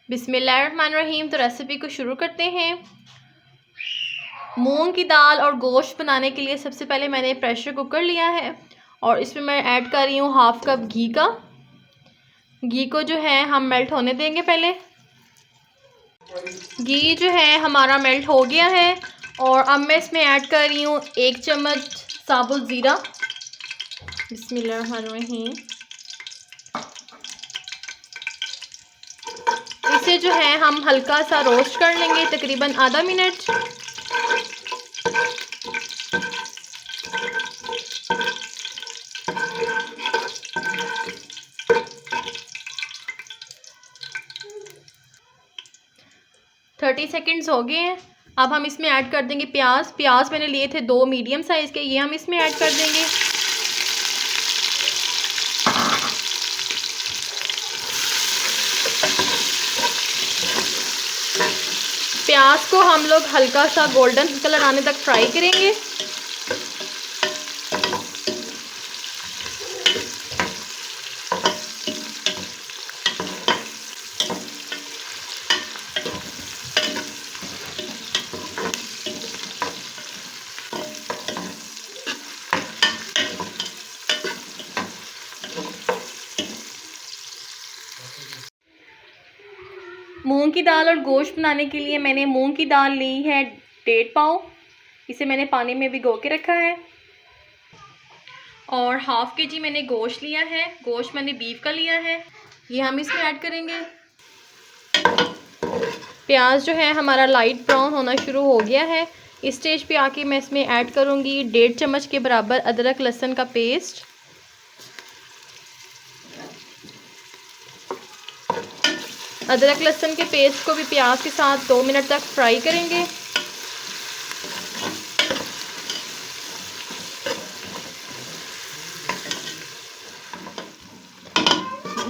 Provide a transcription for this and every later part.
बिस्मिल्लाहिर्रहमानिर्रहीम। तो रेसिपी को शुरू करते हैं। मूंग की दाल और गोश्त बनाने के लिए सबसे पहले मैंने प्रेशर कुकर लिया है और इसमें मैं ऐड कर रही हूँ हाफ़ कप घी का। घी को जो है हम मेल्ट होने देंगे। पहले घी जो है हमारा मेल्ट हो गया है और अब मैं इसमें ऐड कर रही हूँ 1 चम्मच साबुत ज़ीरा। बिस्मिल्लाहिर्रहमानिर्रहीम। इसे जो है हम हल्का सा रोस्ट कर लेंगे, तकरीबन आधा मिनट। थर्टी सेकेंड्स हो गए हैं। अब हम इसमें ऐड कर देंगे प्याज। प्याज मैंने लिए थे 2 मीडियम साइज़ के, ये हम इसमें ऐड कर देंगे। प्याज को हम लोग हल्का सा गोल्डन कलर आने तक फ्राई करेंगे। मूंग की दाल और गोश्त बनाने के लिए मैंने मूंग की दाल ली है 1.5 पाव। इसे मैंने पानी में भिगो के रखा है। और हाफ़ kg मैंने गोश्त लिया है। गोश्त मैंने बीफ का लिया है, ये हम इसमें ऐड करेंगे। प्याज जो है हमारा लाइट ब्राउन होना शुरू हो गया है। इस स्टेज पे आके मैं इसमें ऐड करूँगी 1.5 चम्मच के बराबर अदरक लहसुन का पेस्ट। अदरक लहसुन के पेस्ट को भी प्याज के साथ 2 मिनट तक फ्राई करेंगे।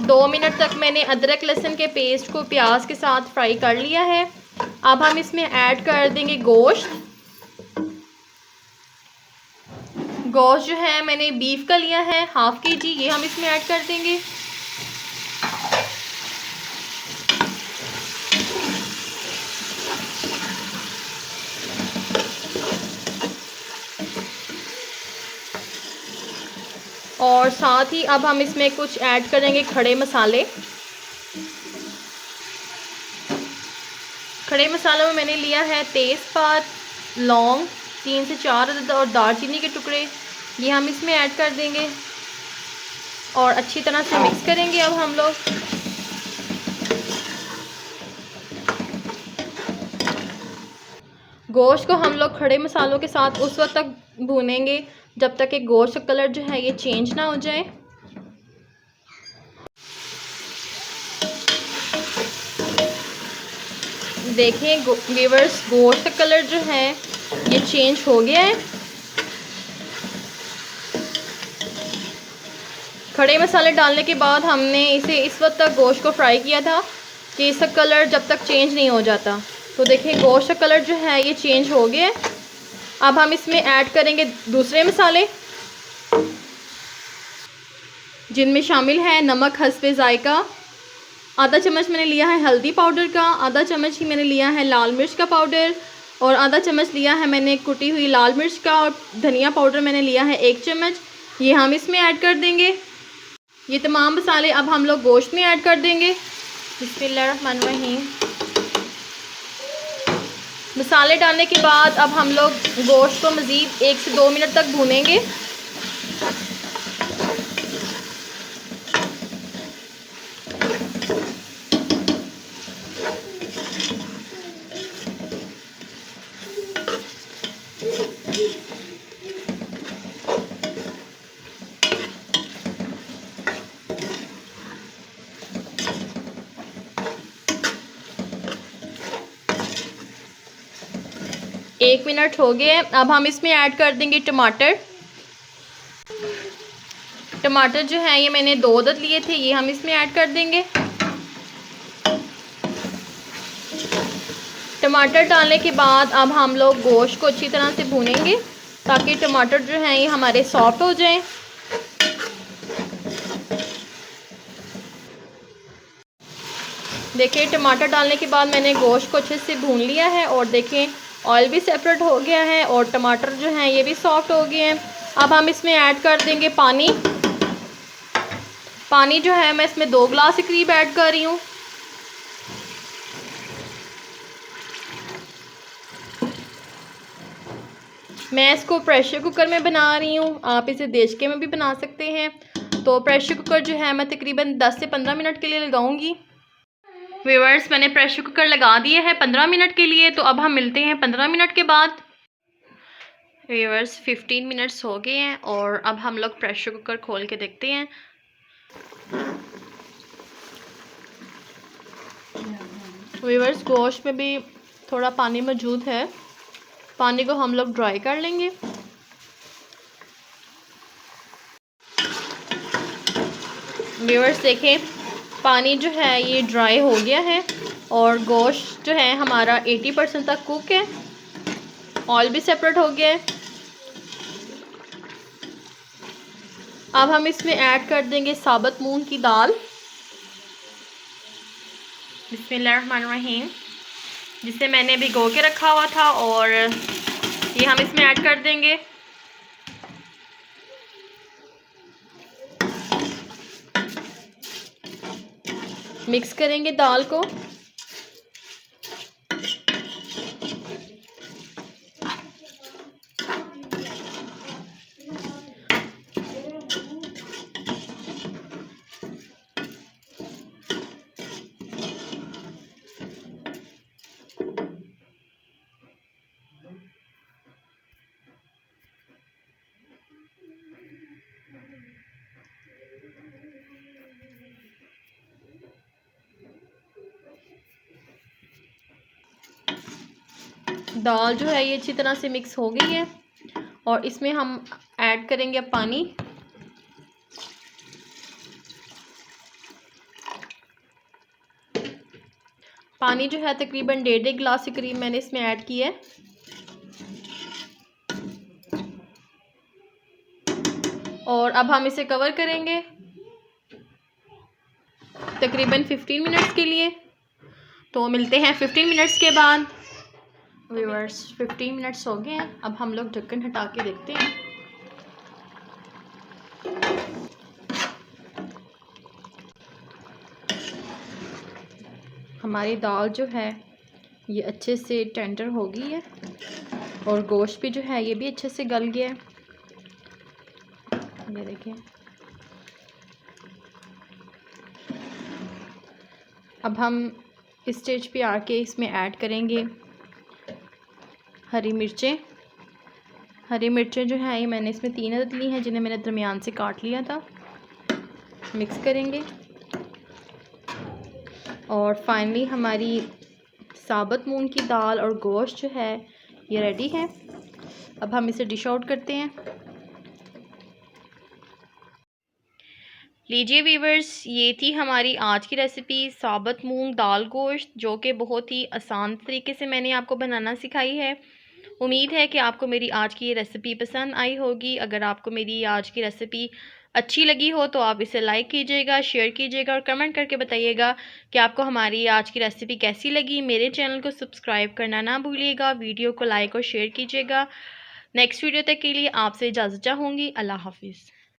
दो मिनट तक मैंने अदरक लहसुन के पेस्ट को प्याज के साथ फ्राई कर लिया है। अब हम इसमें ऐड कर देंगे गोश्त। गोश्त जो है मैंने बीफ का लिया है हाफ़ kg, ये हम इसमें ऐड कर देंगे। और साथ ही अब हम इसमें कुछ ऐड करेंगे खड़े मसाले। खड़े मसालों में मैंने लिया है तेज़पात, लौंग 3 से 4 अदद और दालचीनी के टुकड़े, ये हम इसमें ऐड कर देंगे और अच्छी तरह से मिक्स करेंगे। अब हम लोग गोश्त को हम लोग खड़े मसालों के साथ उस वक्त तक भूनेंगे जब तक कि गोश्त का कलर जो है ये चेंज ना हो जाए। देखें व्यूअर्स, गोश्त का कलर जो है ये चेंज हो गया है। खड़े मसाले डालने के बाद हमने इसे इस वक्त तक गोश्त को फ्राई किया था कि इसका कलर जब तक चेंज नहीं हो जाता। तो देखें गोश्त का कलर जो है ये चेंज हो गया है। अब हम इसमें ऐड करेंगे दूसरे मसाले, जिनमें शामिल है नमक हस्बे ज़ायका। आधा चम्मच मैंने लिया है हल्दी पाउडर का, आधा चम्मच ही मैंने लिया है लाल मिर्च का पाउडर और आधा चम्मच लिया है मैंने कुटी हुई लाल मिर्च का, और धनिया पाउडर मैंने लिया है 1 चम्मच, ये हम इसमें ऐड कर देंगे। ये तमाम मसाले अब हम लोग गोश्त में ऐड कर देंगे। बिस्मिल्लाहिर्रहमानिर्रहीम। मसाले डालने के बाद अब हम लोग गोश्त को मज़ीद 1 से 2 मिनट तक भूनेंगे। एक मिनट हो गए। अब हम इसमें ऐड कर देंगे टमाटर। टमाटर जो है ये मैंने 2 अदद लिए थे, ये हम इसमें ऐड कर देंगे। टमाटर डालने के बाद अब हम लोग गोश्त को अच्छी तरह से भूनेंगे ताकि टमाटर जो हैं ये हमारे सॉफ्ट हो जाएं। देखिए टमाटर डालने के बाद मैंने गोश्त को अच्छे से भून लिया है और देखें ऑयल भी सेपरेट हो गया है और टमाटर जो हैं ये भी सॉफ्ट हो गए हैं। अब हम इसमें ऐड कर देंगे पानी। पानी जो है मैं इसमें 2 गिलास के करीब ऐड कर रही हूँ। मैं इसको प्रेशर कुकर में बना रही हूँ, आप इसे देशके में भी बना सकते हैं। तो प्रेशर कुकर जो है मैं तकरीबन 10 से 15 मिनट के लिए लगाऊंगी। व्यूअर्स मैंने प्रेशर कुकर लगा दिए है 15 मिनट के लिए, तो अब हम मिलते हैं 15 मिनट के बाद। व्यूअर्स 15 मिनट्स हो गए हैं और अब हम लोग प्रेशर कुकर खोल के देखते हैं। व्यूअर्स गोश्त में भी थोड़ा पानी मौजूद है, पानी को हम लोग ड्राई कर लेंगे। व्यूअर्स देखें पानी जो है ये ड्राई हो गया है और गोश्त जो है हमारा 80% तक कुक है, ऑयल भी सेपरेट हो गया है। अब हम इसमें ऐड कर देंगे साबुत मूंग की दाल, बिस्मिल्लाहिर्रहमानिर्रहीम, जिसे मैंने भिगो के रखा हुआ था और ये हम इसमें ऐड कर देंगे। मिक्स करेंगे दाल को। दाल जो है ये अच्छी तरह से मिक्स हो गई है और इसमें हम ऐड करेंगे अब पानी। पानी जो है तकरीबन 1.5 गिलास के करीब मैंने इसमें ऐड किया है और अब हम इसे कवर करेंगे तकरीबन 15 मिनट्स के लिए। तो मिलते हैं 15 मिनट्स के बाद। व्यूअर्स 15 मिनट्स हो गए हैं, अब हम लोग ढक्कन हटा के देखते हैं। हमारी दाल जो है ये अच्छे से टेंडर हो गई है और गोश्त भी जो है ये भी अच्छे से गल गया है, ये देखिए। अब हम इस स्टेज पे आके इसमें ऐड करेंगे हरी मिर्चें। हरी मिर्चें जो है ये मैंने इसमें 3 अदद ली हैं, जिन्हें मैंने दरमियान से काट लिया था। मिक्स करेंगे और फाइनली हमारी साबुत मूंग की दाल और गोश्त जो है ये रेडी है। अब हम इसे डिश आउट करते हैं। लीजिए वीवर्स, ये थी हमारी आज की रेसिपी साबुत मूंग दाल गोश्त, जो कि बहुत ही आसान तरीके से मैंने आपको बनाना सिखाई है। उम्मीद है कि आपको मेरी आज की ये रेसिपी पसंद आई होगी। अगर आपको मेरी आज की रेसिपी अच्छी लगी हो तो आप इसे लाइक कीजिएगा, शेयर कीजिएगा और कमेंट करके बताइएगा कि आपको हमारी आज की रेसिपी कैसी लगी। मेरे चैनल को सब्सक्राइब करना ना भूलिएगा, वीडियो को लाइक और शेयर कीजिएगा। नेक्स्ट वीडियो तक के लिए आपसे इजाज़त चाहूँगी। अल्लाह हाफिज़।